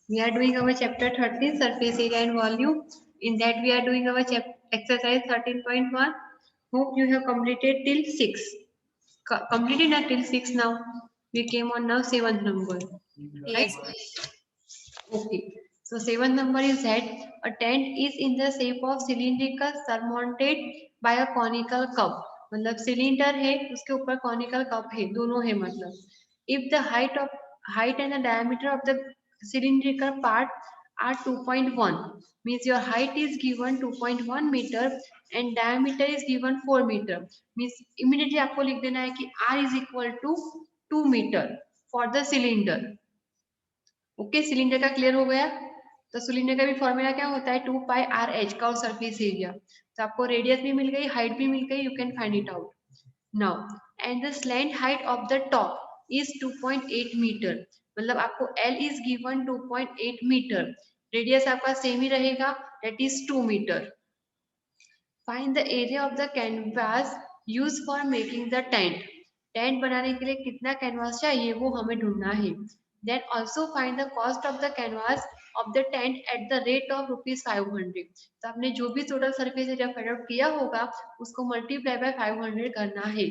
We are doing our chapter 13, surface area and volume. In that we are doing our exercise 13.1. Hope you have completed till 6. Completed not till 6 now. We came on now 7th number. Right? Yes, ma'am. Okay. So 7th number is that a tent is in the shape of cylindrical surmounted by a conical cup. मतलब cylinder है उसके ऊपर conical cup है दोनों है मतलब if the height and the diameter of the cylindrical part are 2.1 means your height is given 2.1 meter and diameter is given 4 meter means immediately आपको लिख देना है कि r is equal to 2 meter for the cylinder. Okay cylinder का clear हो गया. तो cylinder का भी फॉर्मूला क्या होता है 2 पाई आर एच का और सरफेस एरिया. तो आपको रेडियस भी मिल गई हाइट भी मिल गई you can find it out now. And the slant height of the top is 2.8 metre मतलब आपको L is given 2.8 metre radius आपका सेम ही रहेगा that is 2 metre. Find the area of the canvas use for making the tent. Tent बनाने के लिए कितना canvas चाहिए वो हमें ढूंढना है. Then also find the cost of the canvas of the tent at the rate of rupees 500. तो आपने जो भी total surface area find out किया होगा उसको मल्टीप्लाई बाय 500 करना है.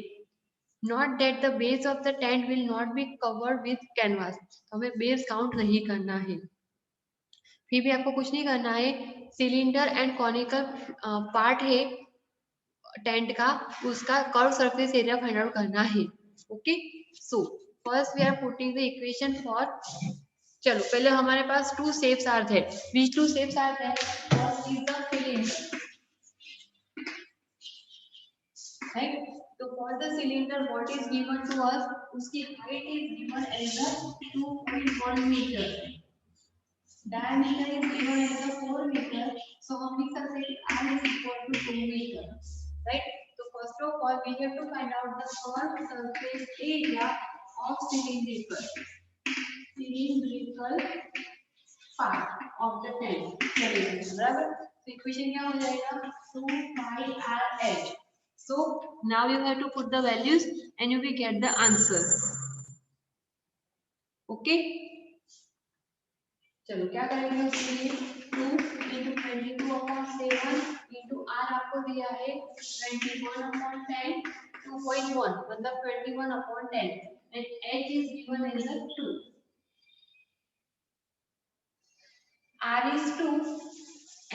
Not that the base of the tent will not be covered with canvas. तो हमें बेस काउंट नहीं करना है. फिर भी आपको कुछ नहीं करना है. सिलेंडर एंड कॉनिकल पार्ट है टेंट का उसका curve surface area find out करना है. Okay so first we are putting the equation for. चलो पहले हमारे पास टू शेप्स आर थे. विच टू शेप्स आर थे? First is the cylinder right. तो for the cylinder what is given to us उसकी height is given as the 2.1 metre diameter is given as a 4 meter so हम लिख सकते हैं कि r is equal to 2 meter right. So first of all we have to find out the curved surface area of cylindrical part of the tent चलिए बराबर. तो equation क्या हो जाएगा 2 pi r h. So now you have to put the values and you will get the answers. Okay. चलो क्या करेंगे उसके लिए 2 into 22/7 into r आपको दिया है 21/10 2.1 मतलब 21/10 and h is given as a 2. r is 2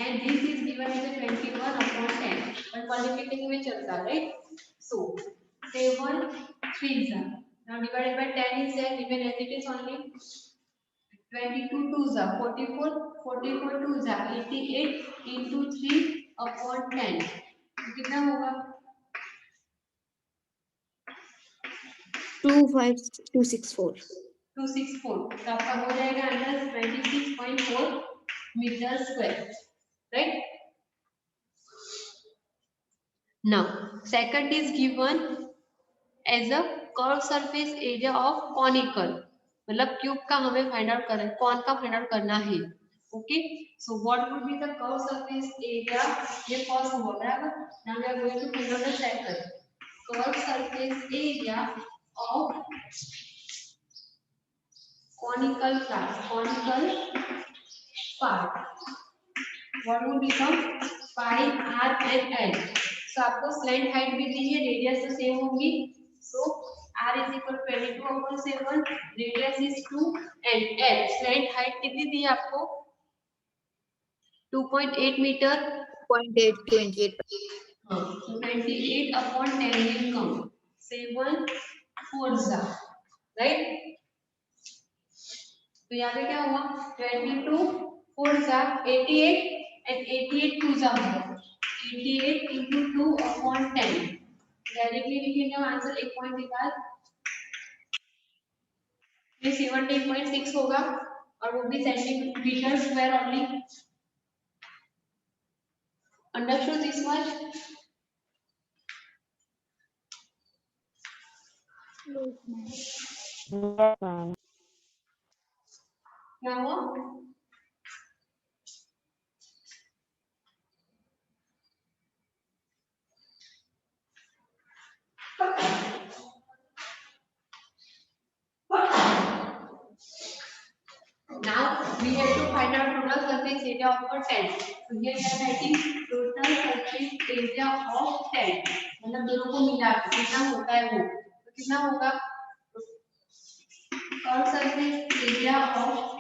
and this is given as a 21/10 but multiplication में चलता है right. So 7 3s are now divided by 10 is there given as it is only 22 2s are 44 44 2s are 88 into 3/10 तो कितना होगा 25264. 264. तो आपका हो जाएगा answer 26.4 metre square right. Now second is given as a curved surface area of conical मतलब cube का हमें फाइंड आउट करना है कौन का फाइंड आउट करना है. Okay so what would be the curve surface area ये फर्स्ट हुआ बराबर. Now we are going to find out the second curve surface area of conical part what would become pi r and l. so आपको slant height भी दी है radius तो same होगी. so r is equal to 22/7 radius is 2 and l slant height कितनी दी है आपको 2.8 metre. 0.828. हाँ तो 28/10 will come 7 4s राइट. तो यहाँ पे क्या हुआ 22 4s 88 and 88 2s are 88 into 2/10 directly लिखेंगे आंसर एक पॉइंट निकाल ये 17.6 होगा और वो भी centimetre square only. Understood this much. क्या हुआ Now we have to find out total surface area of a tent. So here we are writing total surface area of tent. मतलब दोनों को मिला के कितना होता है वो, तो कितना होगा कर्व सरफेस एरिया ऑफ,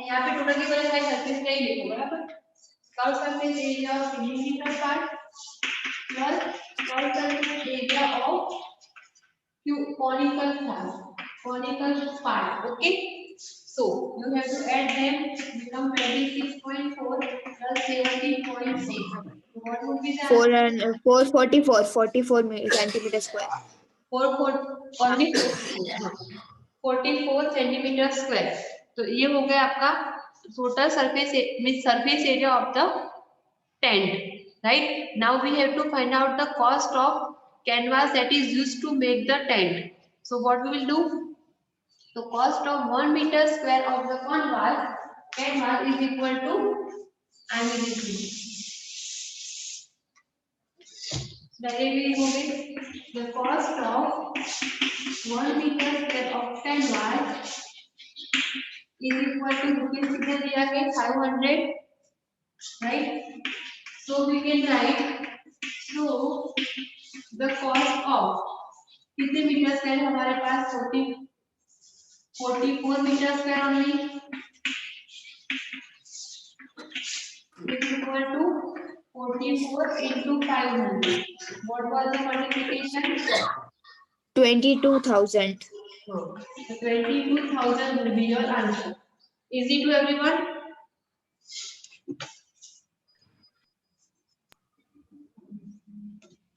यहाँ पे टोटल की वजह से सरफेस का ही लिखो बराबर, curve surface area of cylindrical part plus curve surface area of conical part. Okay, so you have to add them, become 26.4 plus 17.6. So what would be the 4 and 444 44 centimeter square. 44 centimetre square. तो ये हो गया आपका total surface area of the tent. Right, now we have to find out the cost of canvas that is used to make the tent. So what we will do, the cost of 1 meter square of the canvas is equal to, I am writing directly हो गई, the cost of 1 meter square of canvas is equal to rupees कितने दिया गया 500, right? So we can write, so the cost of कितने metre square हमारे पास 44 metre square only is equal to 44 into 500. What was the multiplication? 22,000. So 22,000 will be your answer. Easy to everyone?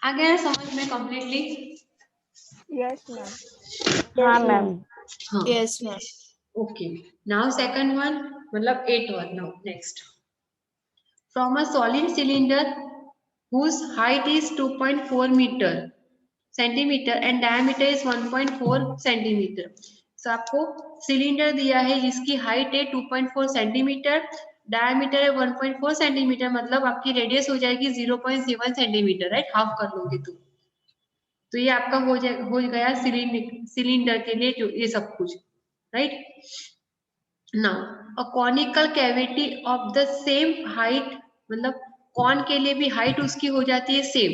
आ गया समझ में completely? Yes, ma'am. हाँ ma'am. हाँ. Yes, ma'am. Okay. Now second one, मतलब 8 one. Now next. From a solid cylinder whose height is 2.4 centimeter and diameter is 1.4 centimeter. So आपको cylinder दिया है जिसकी हाइट है 2.4 सेंटीमीटर, डायमीटर है 1.4 सेंटीमीटर, मतलब आपकी रेडियस हो जाएगी 0.7 सेंटीमीटर, राइट, हाफ कर लोगे तो ये आपका हो गया सिलेंडर के लिए जो ये सब कुछ, right. Now a conical cavity of the same height, मतलब कॉन के लिए भी हाइट उसकी हो जाती है same,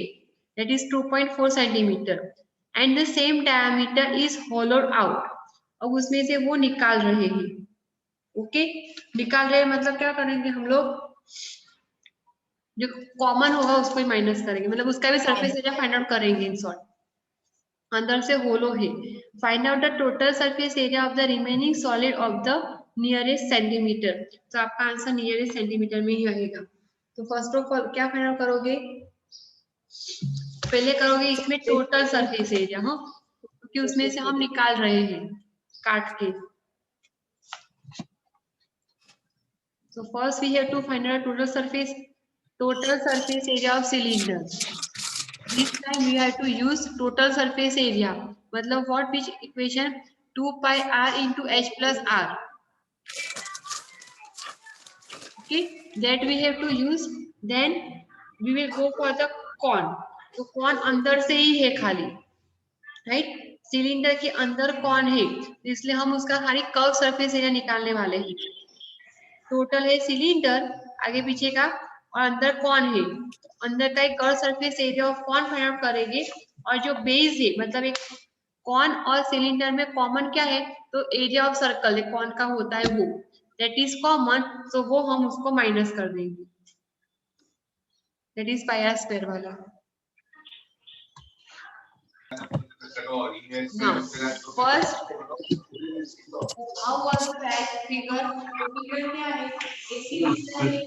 that is 2.4 centimetre and the same diameter is होलोड out. अब उसमें से वो निकाल रहे हैं. ओके, निकाल रहे हैं मतलब क्या करेंगे हम लोग, जो कॉमन होगा उसको ही माइनस करेंगे, मतलब उसका भी सरफेस एरिया फाइंड आउट करेंगे. इन शॉर्ट अंदर से होलो है. Find out the total surface area of the remaining solid of the nearest centimetre. तो आपका आंसर नियरेस्ट सेंटीमीटर में ही रहेगा. तो फर्स्ट ऑफ ऑल क्या फाइंड आउट करोगे, पहले करोगे इसमें टोटल सरफेस एरिया, हाँ, क्योंकि उसमें से हम निकाल रहे हैं काट के. So first we have to find out total surface area of cylinder. This time we have to use total surface area. मतलब what, which equation? 2 pi r into h plus r. Okay, that we have to use. Then we will go for the cone. तो cone अंदर से ही है खाली, right, cylinder के अंदर cone है, इसलिए हम उसका खाली कर्व सरफेस एरिया निकालने वाले हैं. टोटल है सिलेंडर आगे पीछे का और अंदर कौन है, तो अंदर का एक कर्व सरफेस एरिया ऑफ कौन फाइंड आउट करेंगे. और जो बेस है, मतलब एक कौन और सिलेंडर में कॉमन क्या है, तो एरिया ऑफ सर्कल है कौन का होता है वो, दैट इज कॉमन, तो वो हम उसको माइनस कर देंगे, that is pi R square वाला. Now, first, how was the right figure? Figure क्या है? एक सिलेंडर है,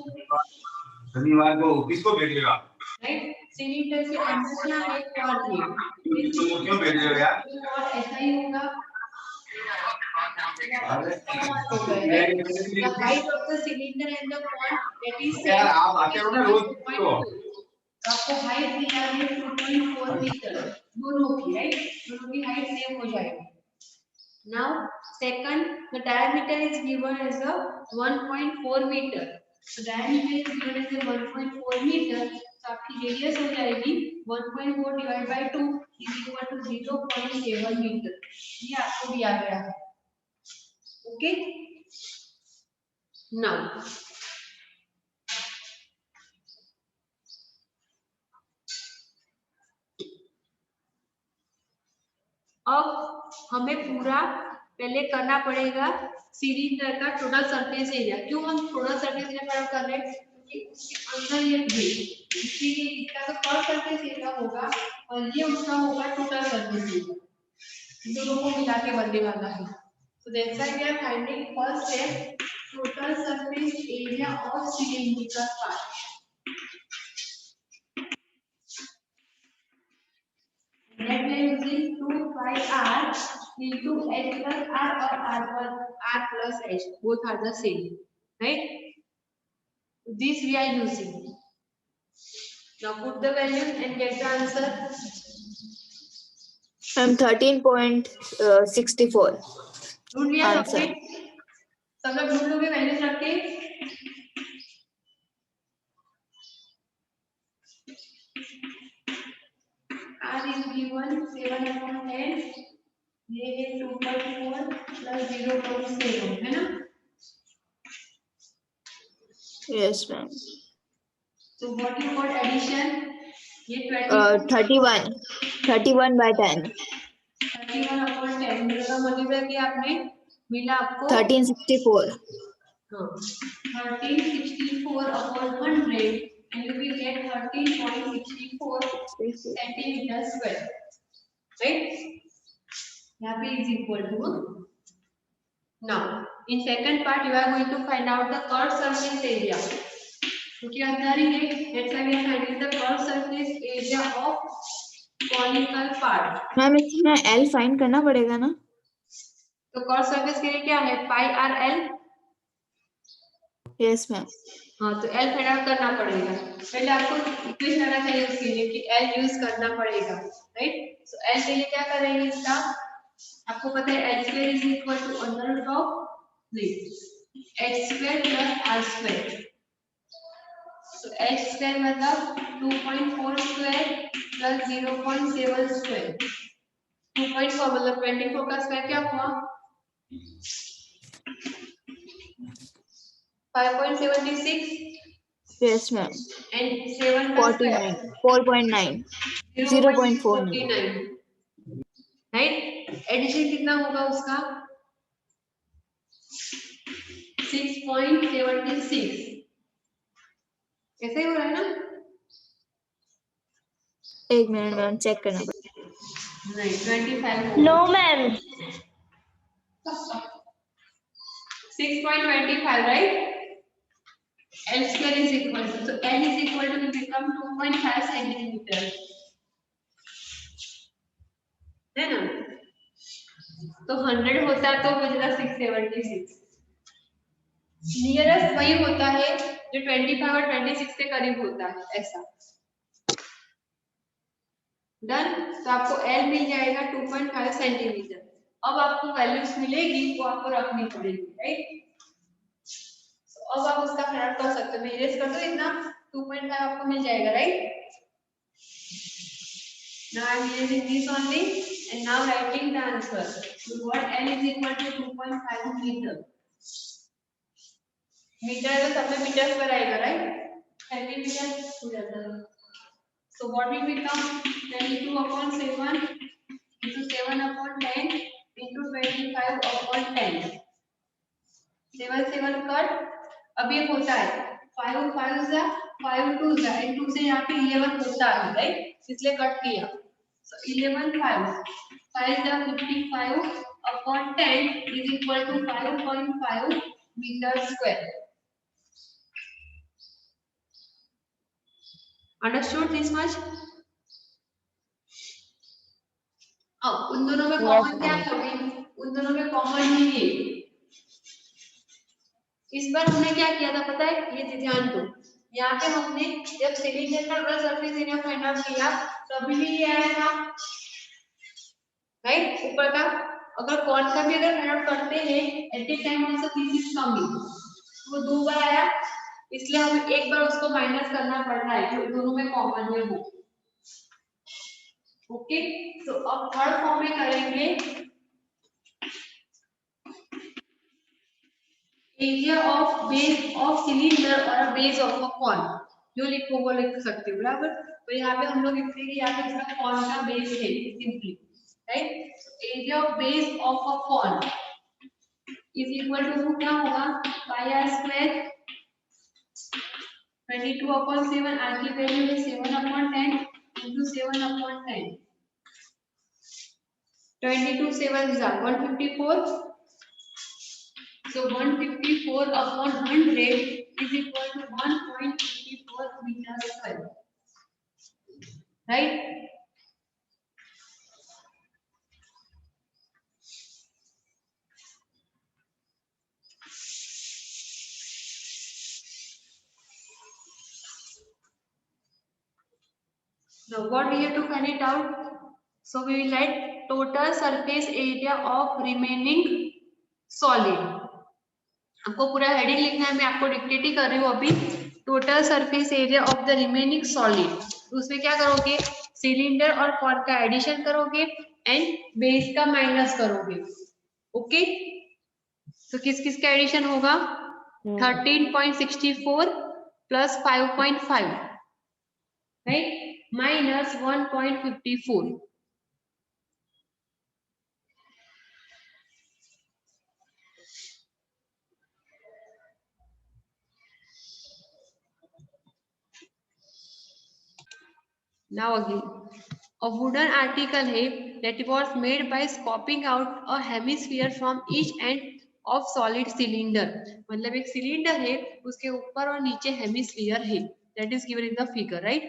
शनिवार को ऑफिस को भेजिएगा, राइट, सिलेंडर के अंदर क्या है, कॉर्ड है, तो क्यों भेजिएगा यार, कॉर्ड ऐसा ही होगा. The height of the cylinder and the cone, that is यार आप आते हो ना रोज तो आपको हाइट दिया है 2.4 मीटर, दोनों की, राइट, दोनों की हाइट सेम हो जाएगी. Now second, the diameter is given as a 1.4 meter. So diameter is given as a 1.4 meter. तो आपकी रेडियस हो जाएगी 1.4 divided by 2 is equal to 0.7 metre. ये आपको दिया गया है. ओके, नाउ अब हमें पूरा पहले करना पड़ेगा सिलेंडर का टोटल सरफेस एरिया। क्यों हम टोटल सरफेस एरिया कर रहे हैं? क्योंकि उसके अंदर ये भी इसलिए इसका तो पर सरफेस एरिया होगा और ये उसका होगा टोटल सरफेस एरिया, दोनों को मिला के बनने वाला है। So that's why we are finding first step total surface area of cylindrical part. That we are using 2 pi r into h plus r or r plus h. Both are the same, right? This we are using. Now put the values and get the answer. I'm 13.64. ढूंढ लिया Answer. सबने? सब लोग ढूंढ लोगे values रख के? R is given 7/10. ये है 2.4 plus 0.7 है ना? Yes, ma'am. So what you got addition? ये 20 31 by 10. 31/10 का मल्टीप्लाई किया आपने, मिला आपको 1364. 1364/100 and you will get 13.64 centimeter square, right? यहाँ पे is equal to. Now in second part you are going to find out the curved surface area. क्योंकि अंदर ही है, that's why we are finding the curved surface area of conical part. Ma'am इसमें L find करना पड़ेगा ना? तो curve surface के लिए क्या है? पाई आर एल। Yes ma'am. हाँ तो एल फाइंड आउट करना पड़ेगा। पहले आपको इक्वेशन आना चाहिए उसके लिए कि एल यूज करना पड़ेगा, राइट? सो एल के लिए क्या करेंगे इसका? आपको पता है H square is equal to under root of H square plus R square. So H square मतलब 2.4 स्क्वायर प्लस 0.7 स्क्वायर। 2.4 मतलब 24 का स्क्वायर क्या हुआ? 5.76. Yes, ma'am. And 7 का 49. स्क्वायर 4.9. 0.49. राइट? एडिशन कितना होगा उसका? 6.76। ऐसे ही हो रहा है ना? एक मिनट मैम चेक करना पड़ेगा। नहीं 25 no ma'am 6.25 right? L square is equal to, so L is equal to will become 2.5 centimeter, है ना? तो 100 होता तो बचता 676। नियरेस्ट वही होता है जो 25 और 26 के करीब होता है, ऐसा। डन? तो आपको L मिल जाएगा 2.5 सेंटीमीटर। अब आपको वैल्यूज मिलेगी वो आपको रखनी पड़ेगी, राइट? अब आप उसका फाइंड कर सकते हो। मैं इरेज कर दूं इतना, 2.5 आपको मिल जाएगा, right? Now I am using this only and now writing the answer. We got L is equal to 2.5 meter. Metre तो सब में मीटर पर आएगा, राइट? सेंटीमीटर हो जाता है। So what will become 22/7 into 7/10 into 25/10. 7 cut. अब ये होता है 5 5 जा 5 2 जा and 2 से यहाँ पे 11 होता है, राइट? इसलिए कट किया। So 11 5 5 जा 55/10 is equal to 5.5 meter square. Understood this much? अब उन दोनों में कॉमन क्या है? उन दोनों में कॉमन ही है। इस बार हमने क्या किया था पता है? ये ध्यान दो, यहाँ पे हमने जब सिलेंडर का total surface area find out किया तभी भी ये आया था, राइट? ऊपर का। अगर कौन का भी अगर फाइंड आउट करते हैं at the time also this is coming, वो 2 बार आया, इसलिए हमें एक बार उसको माइनस करना पड़ रहा है जो दोनों में कॉमन है वो। ओके, तो अब थर्ड फॉर्म में करेंगे area of base of cylinder और बेस ऑफ अ कॉन, जो लिखो वो लिख सकते हो, बराबर। तो यहाँ पे हम लोग लिखते हैं कि यहाँ पे इसका कॉन का बेस है simply, right. Area of base of a cone is equal to क्या होगा, पाई आर स्क्वायर 22/7, आर की वैल्यू है 7/10 into 7/10, 22 7 is 154, so 154/100 is equal to 1.54 meter square, right? Now what we have to find it out, so we will write total surface area of remaining solid. आपको पूरा heading लिखना है, मैं आपको dictate ही कर रही हूँ अभी। Total surface area of the remaining solid, उसमें क्या करोगे, सिलेंडर और कॉर्ड का एडिशन करोगे एंड बेस का माइनस करोगे, ओके। तो किस किस का एडिशन होगा, 13.64 plus 5.5, right, minus 1.54। Now again, a wooden article है that was made by scooping out a hemisphere from each end of solid cylinder, मतलब एक सिलेंडर है उसके ऊपर और नीचे हेमिस्फीयर है, that is given in the figure, right?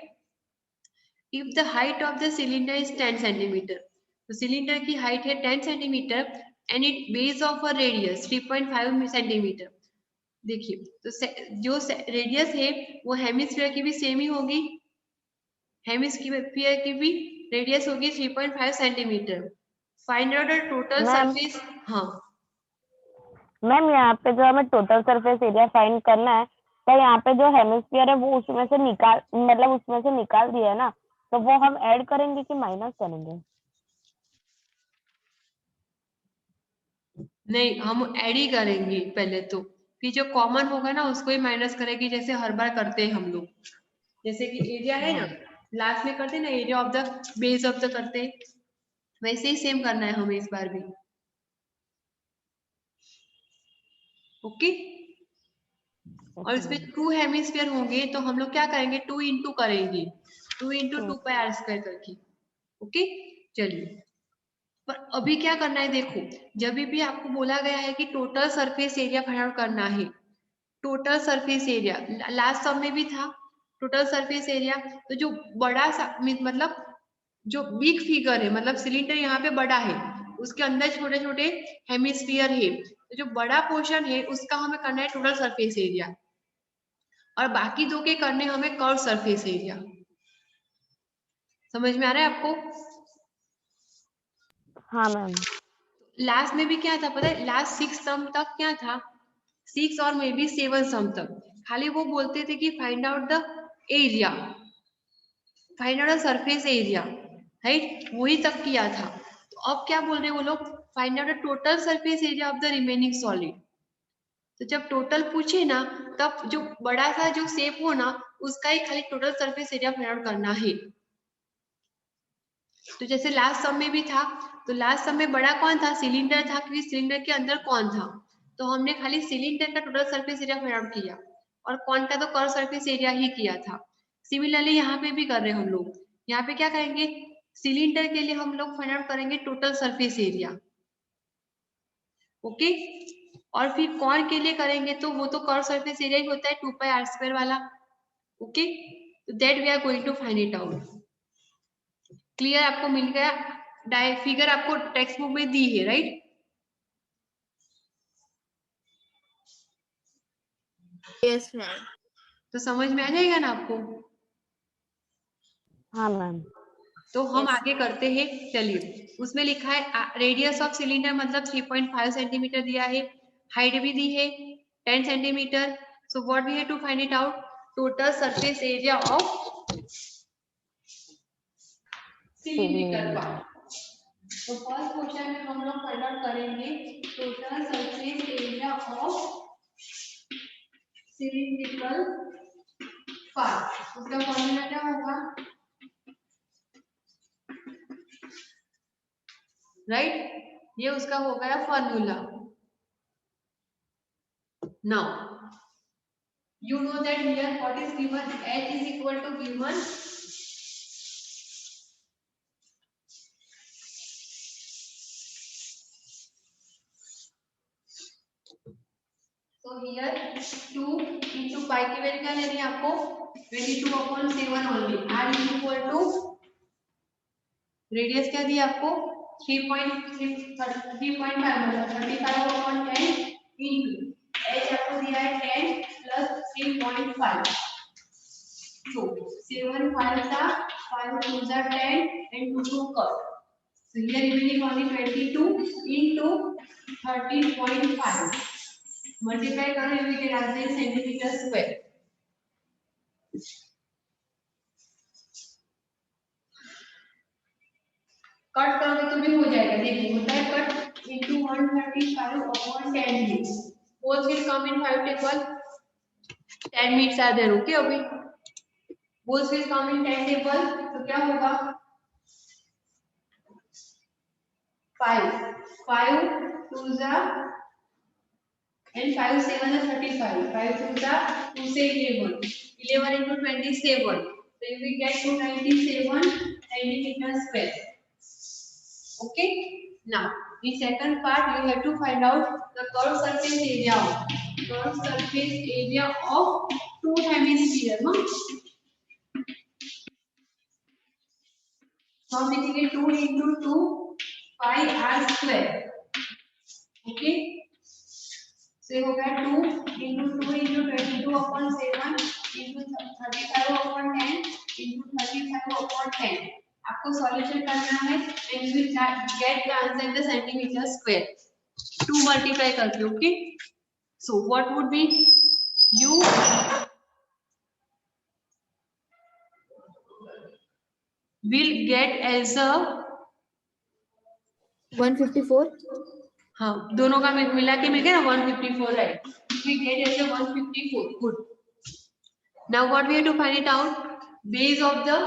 If the height of the cylinder is 10 centimeter, तो cylinder की हाइट है 10 centimetre and it base of a radius 3.5 centimetre. देखिए तो जो रेडियस है वो हेमिस्फीयर की भी सेम ही होगी, हेमिस्फीयर की भी रेडियस होगी 3.5 centimetre. Find out the total surface. हाँ मैम, यहाँ पे जो हमें टोटल सरफेस एरिया फाइंड करना है, तो यहाँ पे जो हेमिस्फीयर है वो उसमें से निकाल दिया है ना, तो वो हम ऐड करेंगे कि माइनस करेंगे? नहीं, हम ऐड ही करेंगे पहले तो, फिर जो कॉमन होगा ना उसको ही माइनस करेंगे, जैसे हर बार करते हैं हम लोग। जैसे कि एरिया है ना, लास्ट में करते हैं ना, area of the base of the करते हैं, वैसे ही सेम करना है हमें इस बार भी, ओके। और इसमें 2 हेमिस्फीयर होंगे तो हम लोग क्या करेंगे, 2 इंटू करेंगे, 2 इंटू 2πr² करके, ओके। चलिए, पर अभी क्या करना है, देखो जब भी आपको बोला गया है कि total surface area find out करना है, टोटल सरफेस एरिया लास्ट सब में भी था टोटल सरफेस एरिया, तो जो बड़ा सा मतलब जो बिग फिगर है, मतलब सिलेंडर यहाँ पे बड़ा है, उसके अंदर छोटे छोटे हेमिस्फीयर है, तो जो बड़ा पोर्शन है उसका हमें करना है टोटल सरफेस एरिया, और बाकी दो के करने हमें कर्व सरफेस एरिया। समझ में आ रहा है आपको? हाँ मैम। लास्ट में भी क्या था पता है, लास्ट 6 सम तक क्या था, 6 और मे बी 7 सम तक खाली वो बोलते थे कि find out the area, find out the surface area, right, वही तक किया था। तो अब क्या बोल रहे हैं वो लोग, find out the total surface area of the remaining solid. तो जब टोटल पूछे ना, तब जो बड़ा सा जो शेप हो ना उसका ही खाली total surface area find out करना है। तो जैसे लास्ट सम में भी था, तो लास्ट सम में बड़ा कौन था, सिलेंडर था, क्योंकि सिलेंडर के अंदर कौन था, तो हमने खाली सिलेंडर का total surface area find out किया, और कौन का तो कर्व सरफेस एरिया ही किया था। सिमिलरली यहाँ पे भी कर रहे हैं हम लोग, यहाँ पे क्या करेंगे, सिलेंडर के लिए हम लोग फाइंड आउट करेंगे टोटल सरफेस एरिया, ओके। और फिर कौन के लिए करेंगे तो वो तो कर्व सरफेस एरिया ही होता है 2πr² वाला, ओके। तो that we are going to find it out. Clear, आपको मिल गया, फिगर आपको टेक्स्ट बुक में दी है, राइट? Yes ma'am. तो समझ में आ जाएगा ना आपको? हाँ मैम। तो हम Yes. आगे करते हैं, चलिए। उसमें लिखा है रेडियस ऑफ सिलेंडर मतलब 3.5 सेंटीमीटर दिया है, हाइट भी दी है 10 centimetre. So what we have to find it out, total surface area of cylindrical part. तो फर्स्ट क्वेश्चन में हम लोग फाइंड आउट करेंगे total surface area of cylindrical part, उसका फॉर्मूला क्या होगा, राइट, ये उसका हो गया formula. Now you know that here what is given, h is equal to given so here 2 into pi की वैल्यू क्या लेनी है आपको 22/7 only, r is equal to radius क्या दी आपको 3.5 मतलब 35/10 into h आपको दिया है 10 plus 3.5. So 7 5s are 5 2s are 10 and 2 2 cut. So here remaining only 22 into 13.5. Multiply करो, you will get answer in centimeter square. Cut करोगे तो भी हो जाएगा, देखिए होता है cut into 135/10. Both will come in 5 table. 10 minutes are there, okay अभी. Both will come in 10 table, तो क्या होगा 5 2s are and 5 7 are 35. 5 2s are 2 से 11. 11 into 27. So you will get 297 centimeter square. Okay. Now in second part you have to find out the curved surface area of two hemisphere. No? So हम लिखेंगे 2 into 2 pi r square. Okay. So हो गया 2 into 2 into 22/7 into 35/10 into 35/10. आपको solution करना है and you will get the answer in the centimeter square. 2 multiply करके, okay? So what would be u will get as a 154. हाँ दोनों का मिला के मिल गया ना 154, right? We get as a 154. Good. Now what we have to find it out, base of the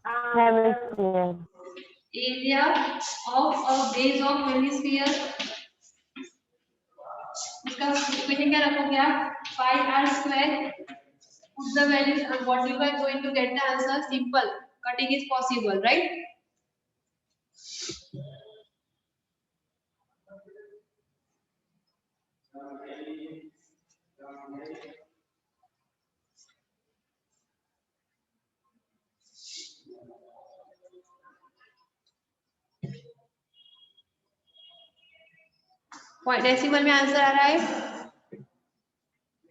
hemisphere. area of a base of hemisphere. इसका equation क्या रखोगे आप, pi r square. Put the values and what you are going to get the answer. Simple. Cutting is possible, right? Point decimal में answer आ रहा है,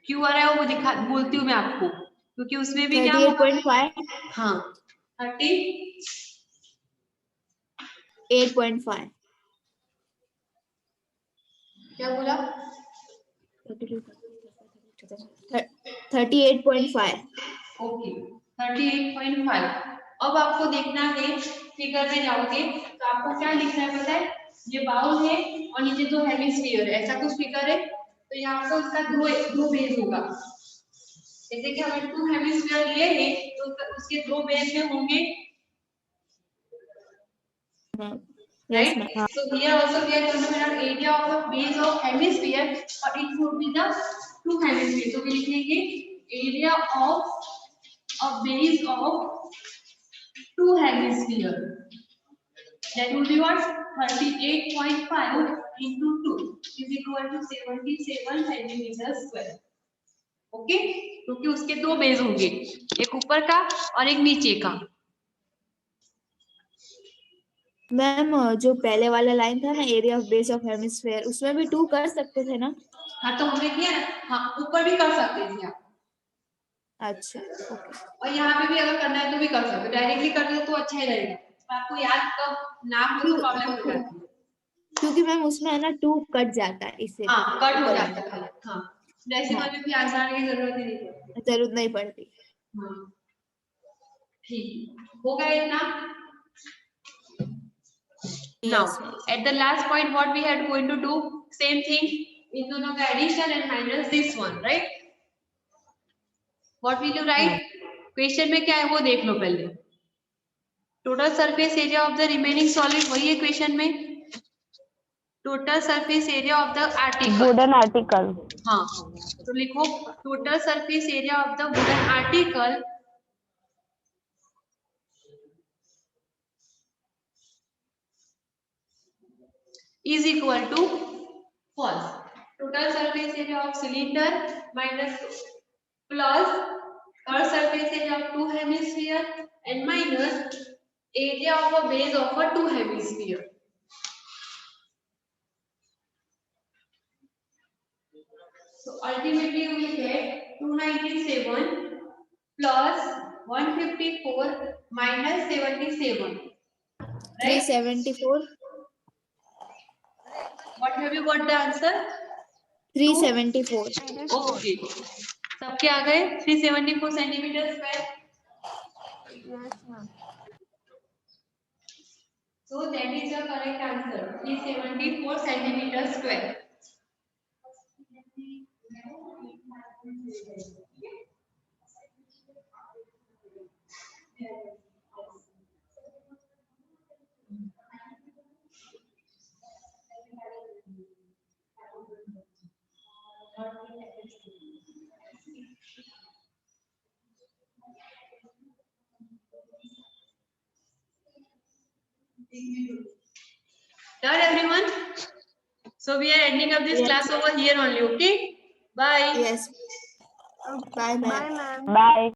क्यों आ रहा है वो दिखा बोलती हूँ मैं आपको, क्योंकि उसमें भी क्या होगा 38.5. हाँ 8.5. क्या बोला 38.5. ओके 38.5. अब आपको देखना है, फिगर में जाओगे तो आपको क्या लिखना है पता है, ये बाउल है और नीचे दो हेमिस्फीयर है, ऐसा कुछ फिगर है, तो यहाँ पे उसका दो बेस होगा. जैसे कि हमें 2 हेमिस्फीयर लिए हैं तो उसके 2 बेस में होंगे, Yes, right? ma'am. So here also we are going to find out area of a base of hemisphere, but it would be the 2 hemisphere. So we लिखेंगे area of a base of 2 hemisphere. That would be what 38.5 into 2 is equal to 77 centimeter square. Okay, क्योंकि उसके 2 base होंगे, एक ऊपर का और एक नीचे का. मैम जो पहले वाला लाइन था ना, area of base of hemisphere, उसमें भी 2 कर सकते थे ना. हाँ तो हमने किया ना, हाँ ऊपर भी कर सकते थे आप. अच्छा ओके. और यहाँ पे भी अगर करना है तो भी कर सकते हो, डायरेक्टली कर दो तो अच्छा ही रहेगा, आपको याद कब नाम हो तो प्रॉब्लम हो जाती है. क्योंकि मैम उसमें है ना 2 कट जाता है इससे. हाँ कट हो जाता है. हाँ डेसिमल में भी आंसर आने की जरूरत ही नहीं पड़ती. जरूरत नहीं पड़ती. हाँ ठीक हो गया इतना. Now Yes, ma'am. at the last point what we had going to do, same thing, इन दोनों का addition and minus this one, right? What will you write? Question में क्या है वो देख लो पहले। Total surface area of the remaining solid, वही है क्वेश्चन में। Total surface area of the article, wooden article. हाँ, तो लिखो total surface area of the wooden article is equal to false. Total surface area of cylinder minus plus earth surface area of two hemisphere and minus area of a base of a two hemisphere. So ultimately you will get 297 plus 154 minus 77. Right? 374. What have you got the answer? 374. Okay. सबके आ गए 374 centimetre square. So that is your correct answer. 374 centimeter square. Done, everyone? So we are ending up this Yes. class over here only, okay? Bye. Yes. Bye, ma'am. Bye.